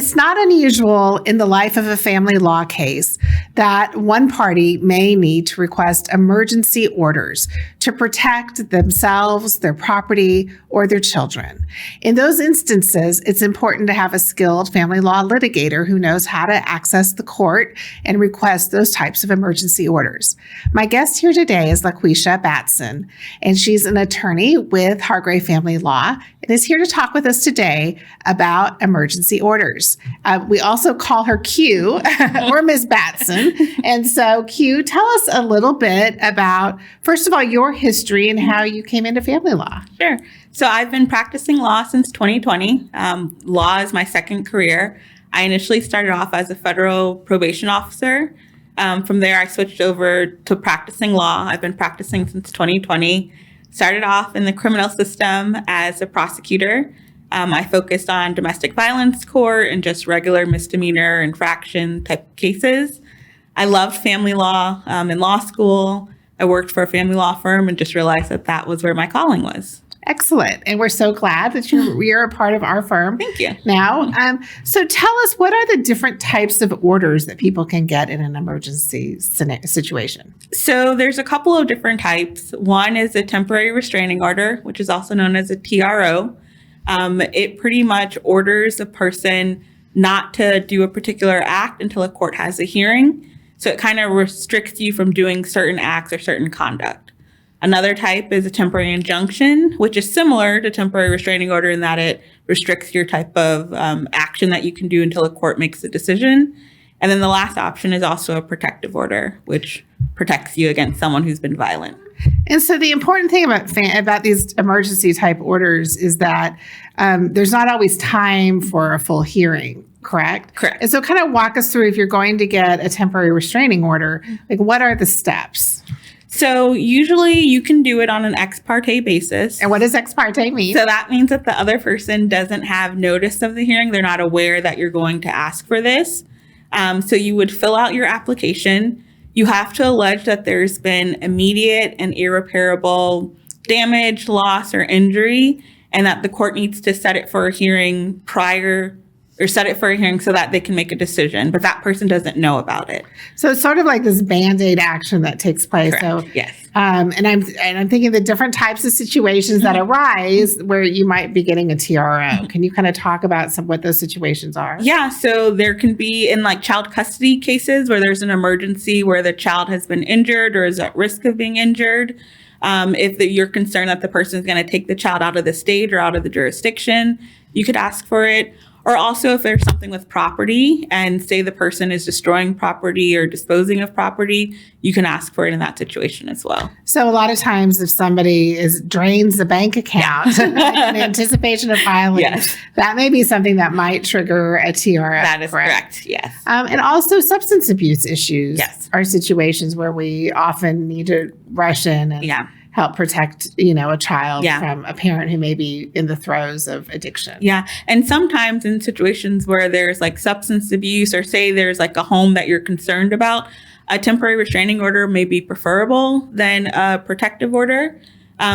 It's not unusual in the life of a family law case that one party may need to request emergency orders to protect themselves, their property, or their children. In those instances, it's important to have a skilled family law litigator who knows how to access the court and request those types of emergency orders. My guest here today is LaQuisha Batson, and she's an attorney with Hargrave Family Law and is here to talk with us today about emergency orders. We also call her Q or Ms. Batson. And so, Q, tell us a little bit about, first of all, your history and how you came into family law. Sure. So I've been practicing law since 2020. Law is my second career. I initially started off as a federal probation officer. From there, I switched over to practicing law. I've been practicing since 2020. Started off in the criminal system as a prosecutor. I focused on domestic violence court and just regular misdemeanor infraction type cases. I loved family law in law school. I worked for a family law firm and just realized that that was where my calling was. Excellent. And we're so glad that you're a part of our firm. Thank you. Now, so tell us, what are the different types of orders that people can get in an emergency situation? So there's a couple of different types. One is a temporary restraining order, which is also known as a TRO. It pretty much orders a person not to do a particular act until a court has a hearing. So it kind of restricts you from doing certain acts or certain conduct. Another type is a temporary injunction, which is similar to temporary restraining order in that it restricts your type of action that you can do until a court makes a decision. And then the last option is also a protective order, which protects you against someone who's been violent. And so the important thing about these emergency type orders is that there's not always time for a full hearing, correct? Correct. And so kind of walk us through, if you're going to get a temporary restraining order, like what are the steps? So usually you can do it on an ex parte basis. And what does ex parte mean? So that means that the other person doesn't have notice of the hearing. They're not aware that you're going to ask for this. So you would fill out your application. You have to allege that there's been immediate and irreparable damage, loss, or injury, and that the court needs to set it for a hearing set it for a hearing so that they can make a decision, but that person doesn't know about it. So it's sort of like this Band-Aid action that takes place. Correct. So yes. And I'm thinking of the different types of situations that arise where you might be getting a TRO. Can you kind of talk about what those situations are? Yeah. So there can be in like child custody cases where there's an emergency where the child has been injured or is at risk of being injured. If you're concerned that the person is going to take the child out of the state or out of the jurisdiction, you could ask for it. Or also if there's something with property and say the person is destroying property or disposing of property, you can ask for it in that situation as well. So a lot of times if somebody drains the bank account in anticipation of filing, yes, that may be something that might trigger a TRO. That is correct, yes. And also substance abuse issues, yes, are situations where we often need to rush in and help protect, a child from a parent who may be in the throes of addiction. Yeah. And sometimes in situations where there's like substance abuse or say there's like a home that you're concerned about, a temporary restraining order may be preferable than a protective order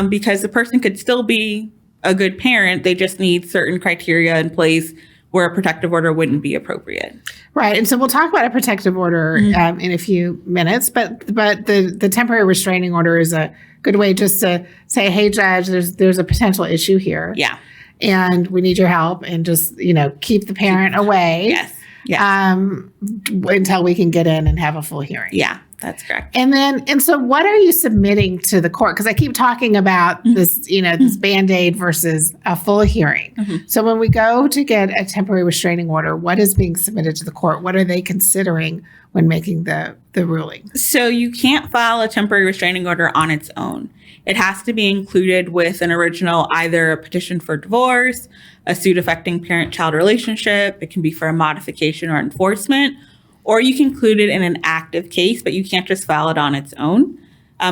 because the person could still be a good parent. They just need certain criteria in place where a protective order wouldn't be appropriate. Right. And so we'll talk about a protective order in a few minutes, but the temporary restraining order is a good way just to say, hey, judge, there's a potential issue here. Yeah. And we need your help and just, keep the parent away. Yes. Until we can get in and have a full hearing. Yeah, that's correct. And so what are you submitting to the court? Because I keep talking about this, this Band-Aid versus a full hearing. So when we go to get a temporary restraining order, what is being submitted to the court? What are they considering when making the ruling? So you can't file a temporary restraining order on its own. It has to be included with an original, either a petition for divorce, a suit affecting parent-child relationship. It can be for a modification or enforcement, or you can include it in an active case, but you can't just file it on its own.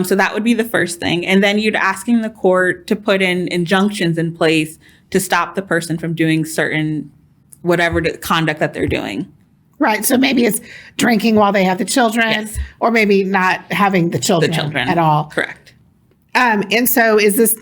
So that would be the first thing. And then you'd asking the court to put in injunctions in place to stop the person from doing certain whatever conduct that they're doing. Right. So maybe it's drinking while they have the children, or maybe not having the children at all. Correct. And so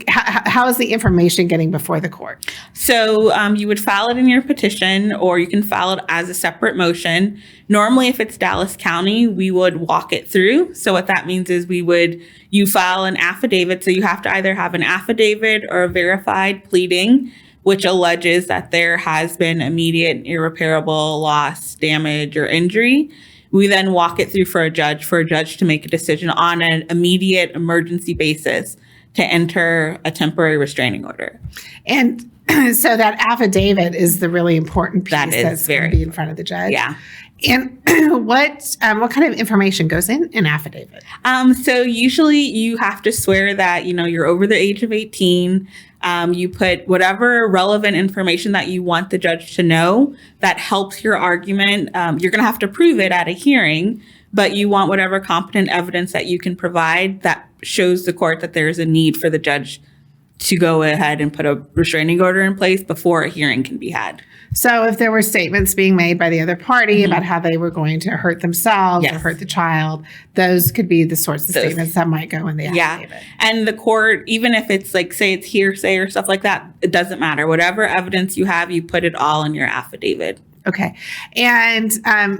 how is the information getting before the court? So you would file it in your petition, or you can file it as a separate motion. Normally, if it's Dallas County, we would walk it through. So what that means is you file an affidavit. So you have to either have an affidavit or a verified pleading, which alleges that there has been immediate irreparable loss, damage, or injury. We then walk it through for a judge to make a decision on an immediate emergency basis to enter a temporary restraining order. And so that affidavit is the really important piece that's going to be in front of the judge. Yeah. And what kind of information goes in an affidavit? So usually you have to swear that, you're over the age of 18. You put whatever relevant information that you want the judge to know that helps your argument. You're going to have to prove it at a hearing, but you want whatever competent evidence that you can provide that shows the court that there is a need for the judge to go ahead and put a restraining order in place before a hearing can be had. So if there were statements being made by the other party about how they were going to hurt themselves or hurt the child, those could be the sorts of statements that might go in the affidavit. Yeah. And the court, even if it's say it's hearsay or stuff like that, it doesn't matter. Whatever evidence you have, you put it all in your affidavit. Okay. And,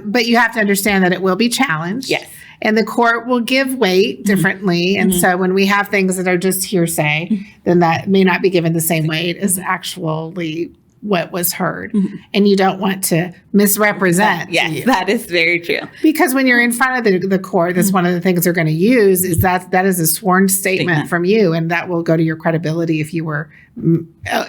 but you have to understand that it will be challenged. Yes. And the court will give weight differently. And so when we have things that are just hearsay, then that may not be given the same weight as actually what was heard. And you don't want to misrepresent. Yes, that is very true. Because when you're in front of the court, that's one of the things they're going to use is that is a sworn statement from you. And that will go to your credibility if you were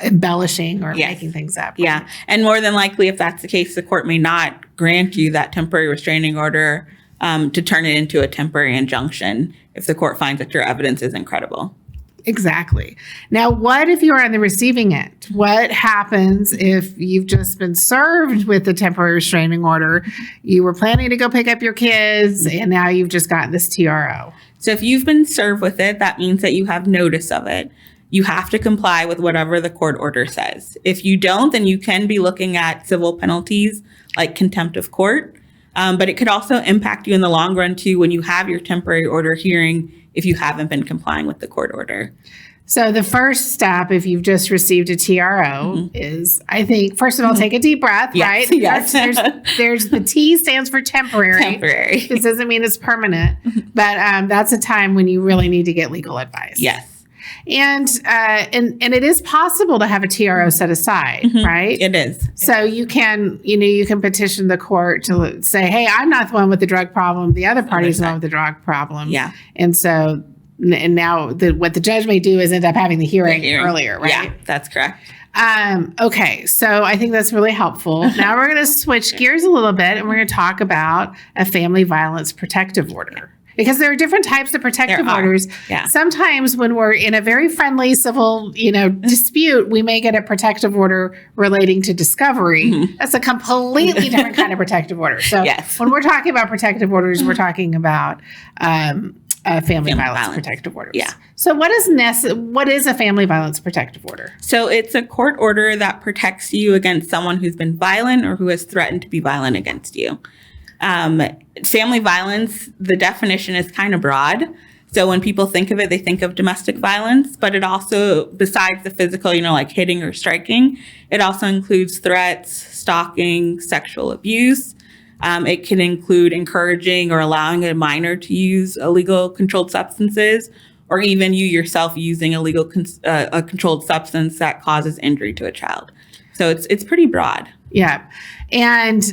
embellishing or making things up. Yeah. And more than likely, if that's the case, the court may not grant you that temporary restraining order to turn it into a temporary injunction if the court finds that your evidence isn't credible. Exactly. Now, what if you're on the receiving end? What happens if you've just been served with the temporary restraining order? You were planning to go pick up your kids, and now you've just gotten this TRO. So if you've been served with it, that means that you have notice of it. You have to comply with whatever the court order says. If you don't, then you can be looking at civil penalties like contempt of court. But it could also impact you in the long run, too, when you have your temporary order hearing if you haven't been complying with the court order. So the first step, if you've just received a TRO, is, I think, first of all, take a deep breath, right? Yes. There's the T stands for temporary. Temporary. This doesn't mean it's permanent, but that's a time when you really need to get legal advice. Yes. And it is possible to have a TRO set aside, right? It is. So you can petition the court to say, hey, I'm not the one with the drug problem. The other party is the one with the drug problem. Yeah. And so, and now what the judge may do is end up having the hearing earlier, right? Yeah, that's correct. Okay. So I think that's really helpful. Now we're going to switch gears a little bit and we're going to talk about a family violence protective order. Because there are different types of protective orders. Yeah. Sometimes when we're in a very friendly civil, dispute, we may get a protective order relating to discovery. That's a completely different kind of protective order. So when we're talking about protective orders, we're talking about family violence protective orders. Yeah. So what is a family violence protective order? So it's a court order that protects you against someone who's been violent or who has threatened to be violent against you. Family violence, the definition is kind of broad. So when people think of it, they think of domestic violence, but it also, besides the physical, like hitting or striking, it also includes threats, stalking, sexual abuse. It can include encouraging or allowing a minor to use illegal controlled substances, or even you yourself using a controlled substance that causes injury to a child. So it's pretty broad. Yeah. And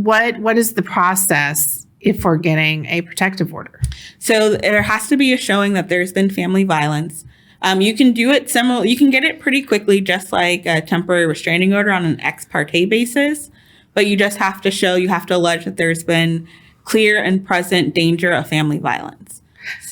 what is the process for getting a protective order? So there has to be a showing that there's been family violence. You can do it you can get it pretty quickly, just like a temporary restraining order on an ex parte basis. But you just have to allege that there's been clear and present danger of family violence.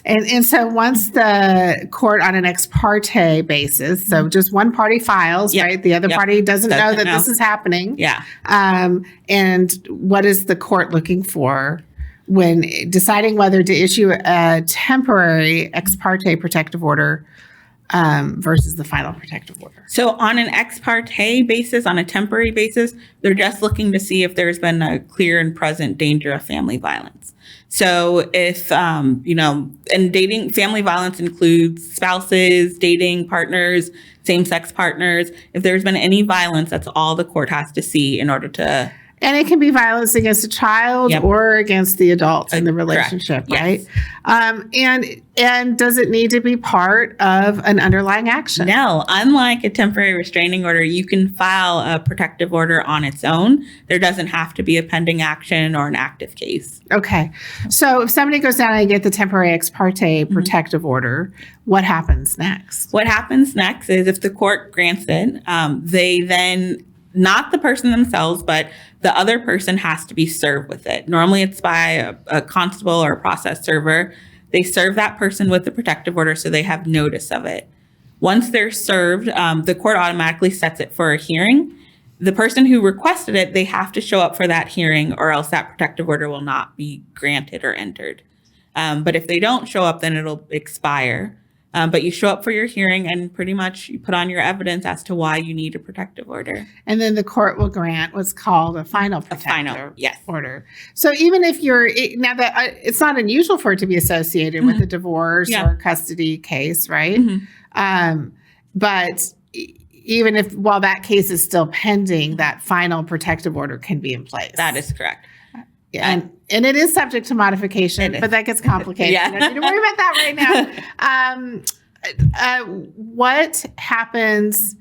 And so once the court on an ex parte basis, so just one party files, right? The other party doesn't know that this is happening. Yeah. And what is the court looking for when deciding whether to issue a temporary ex parte protective order versus the final protective order? So on an ex parte basis, on a temporary basis, they're just looking to see if there's been a clear and present danger of family violence. So if, and dating, family violence includes spouses, dating partners, same-sex partners. If there's been any violence, that's all the court has to see in order to. And it can be violence against a child or against the adults in the relationship, right? Yes. And does it need to be part of an underlying action? No. Unlike a temporary restraining order, you can file a protective order on its own. There doesn't have to be a pending action or an active case. Okay. So if somebody goes down and get the temporary ex parte protective order, what happens next? What happens next is if the court grants it, they then, not the person themselves, but the other person has to be served with it. Normally it's by a constable or a process server. They serve that person with the protective order so they have notice of it. Once they're served, the court automatically sets it for a hearing. The person who requested it, they have to show up for that hearing or else that protective order will not be granted or entered. But if they don't show up, then it'll expire. But you show up for your hearing and pretty much you put on your evidence as to why you need a protective order. And then the court will grant what's called a final protective order. So even if now that it's not unusual for it to be associated with a divorce or custody case, right? But even if, while that case is still pending, that final protective order can be in place. That is correct. Yeah, and it is subject to modification, but that gets complicated. You don't need to worry about that right now. What happens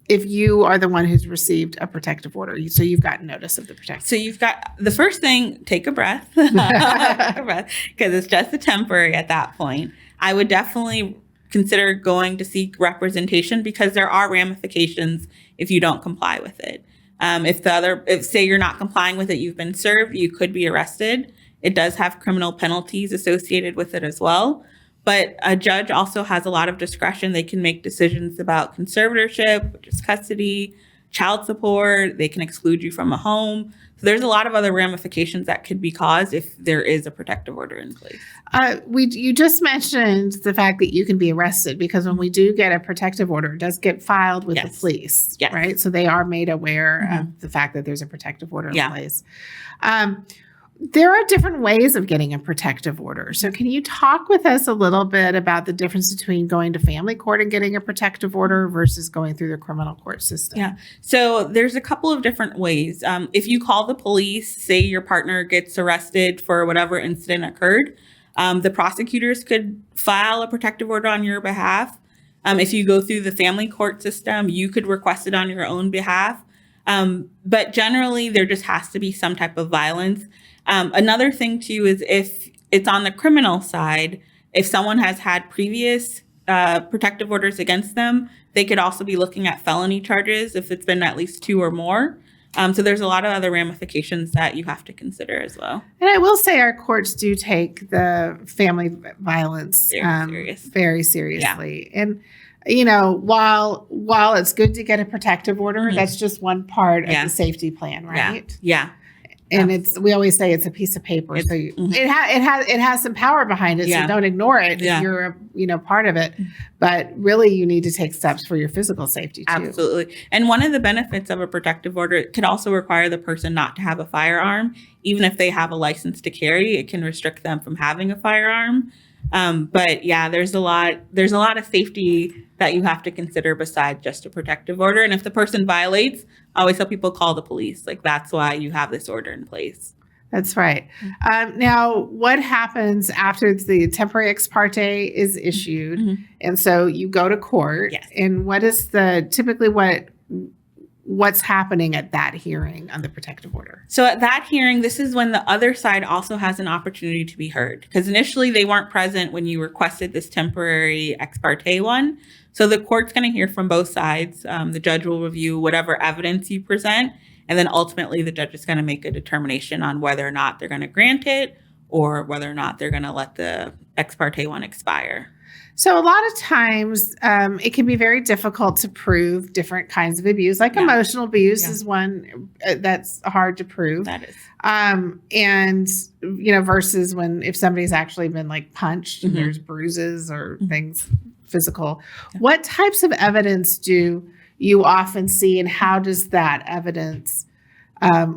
if you are the one who's received a protective order? So you've gotten notice of the protective. So you've got the first thing, take a breath, because it's just a temporary at that point. I would definitely consider going to seek representation because there are ramifications if you don't comply with it. If say you're not complying with it, you've been served, you could be arrested. It does have criminal penalties associated with it as well. But a judge also has a lot of discretion. They can make decisions about conservatorship, which is custody, child support. They can exclude you from a home. So there's a lot of other ramifications that could be caused if there is a protective order in place. You just mentioned the fact that you can be arrested because when we do get a protective order, it does get filed with the police, right? So they are made aware of the fact that there's a protective order in place. There are different ways of getting a protective order. So can you talk with us a little bit about the difference between going to family court and getting a protective order versus going through the criminal court system? Yeah. So there's a couple of different ways. If you call the police, say your partner gets arrested for whatever incident occurred, the prosecutors could file a protective order on your behalf. If you go through the family court system, you could request it on your own behalf. But generally, there just has to be some type of violence. Another thing, too, is if it's on the criminal side, if someone has had previous protective orders against them, they could also be looking at felony charges if it's been at least 2 or more. So there's a lot of other ramifications that you have to consider as well. And I will say our courts do take the family violence very seriously. Yeah. And while it's good to get a protective order, that's just one part of the safety plan, right? Yeah. And we always say it's a piece of paper, so it has some power behind it. So don't ignore it if you're part of it. But really, you need to take steps for your physical safety too. Absolutely. And one of the benefits of a protective order, it could also require the person not to have a firearm, even if they have a license to carry. It can restrict them from having a firearm. But there's a lot of safety that you have to consider besides just a protective order. And if the person violates, I always tell people call the police. Like that's why you have this order in place. That's right. Now, what happens after the temporary ex parte is issued? And so you go to court. Yes. And what is typically what's happening at that hearing on the protective order? So at that hearing, this is when the other side also has an opportunity to be heard. Because initially they weren't present when you requested this temporary ex parte one. So the court's going to hear from both sides. The judge will review whatever evidence you present. And then ultimately the judge is going to make a determination on whether or not they're going to grant it or whether or not they're going to let the ex parte one expire. So a lot of times it can be very difficult to prove different kinds of abuse, like emotional abuse is one that's hard to prove. That is. And, versus if somebody's actually been like punched and there's bruises or things physical. What types of evidence do you often see, and how does that evidence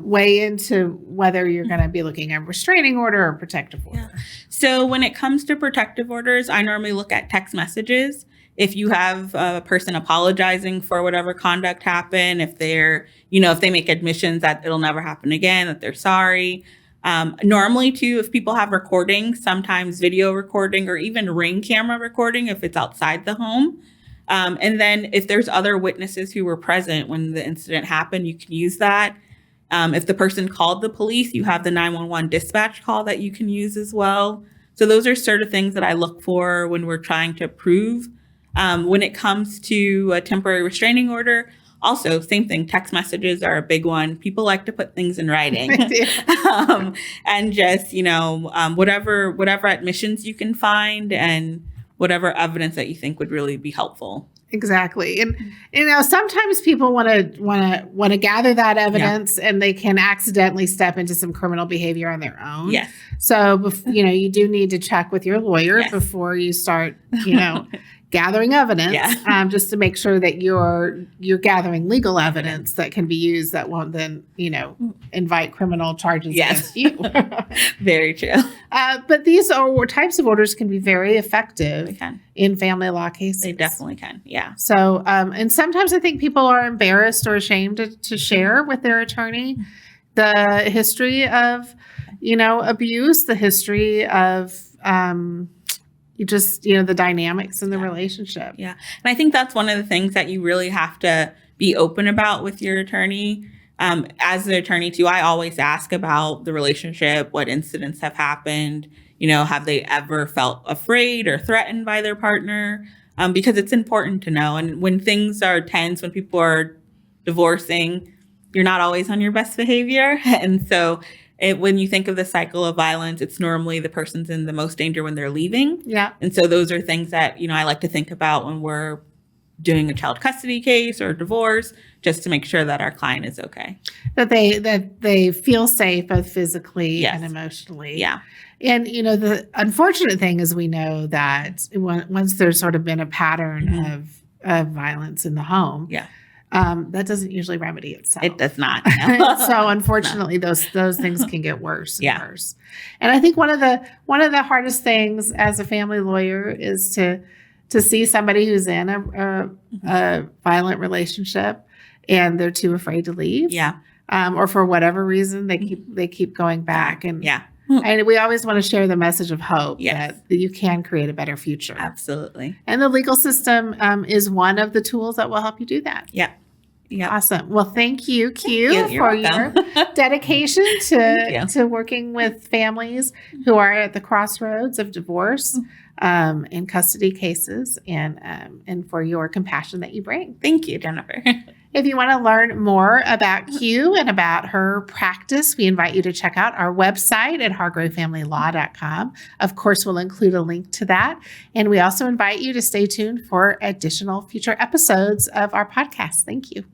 weigh into whether you're going to be looking at restraining order or protective order? So when it comes to protective orders, I normally look at text messages. If you have a person apologizing for whatever conduct happened, if they're, if they make admissions that it'll never happen again, that they're sorry. Normally too, if people have recording, sometimes video recording or even Ring camera recording, if it's outside the home. And then if there's other witnesses who were present when the incident happened, you can use that. If the person called the police, you have the 911 dispatch call that you can use as well. So those are sort of things that I look for when we're trying to prove. When it comes to a temporary restraining order, also same thing. Text messages are a big one. People like to put things in writing, and just whatever admissions you can find and whatever evidence that you think would really be helpful. Exactly. And, sometimes people want to gather that evidence and they can accidentally step into some criminal behavior on their own. Yes. So, you do need to check with your lawyer before you start, gathering evidence, just to make sure that you're gathering legal evidence that can be used that won't then, invite criminal charges against you. Very true. But these types of orders can be very effective in family law cases. They definitely can. Yeah. So, and sometimes I think people are embarrassed or ashamed to share with their attorney the history of, abuse, the history of, the dynamics in the relationship. Yeah. And I think that's one of the things that you really have to be open about with your attorney. As an attorney too, I always ask about the relationship, what incidents have happened, have they ever felt afraid or threatened by their partner? Because it's important to know. And when things are tense, when people are divorcing, you're not always on your best behavior. And so when you think of the cycle of violence, it's normally the person's in the most danger when they're leaving. Yeah. And so those are things that, I like to think about when we're doing a child custody case or divorce, just to make sure that our client is okay. That they feel safe both physically and emotionally. Yeah. And, the unfortunate thing is we know that once there's sort of been a pattern of violence in the home, that doesn't usually remedy itself. It does not. No. So unfortunately, those things can get worse and worse. And I think one of the hardest things as a family lawyer is to see somebody who's in a violent relationship and they're too afraid to leave. Yeah. Or for whatever reason they keep going back. And and we always want to share the message of hope that you can create a better future. Absolutely. And the legal system is one of the tools that will help you do that. Yeah. Yeah. Awesome. Well, thank you, Q, for your dedication to working with families who are at the crossroads of divorce and custody cases, and for your compassion that you bring. Thank you, Jennifer. If you want to learn more about Q and about her practice, we invite you to check out our website at hargravefamilylaw.com. Of course, we'll include a link to that. And we also invite you to stay tuned for additional future episodes of our podcast. Thank you.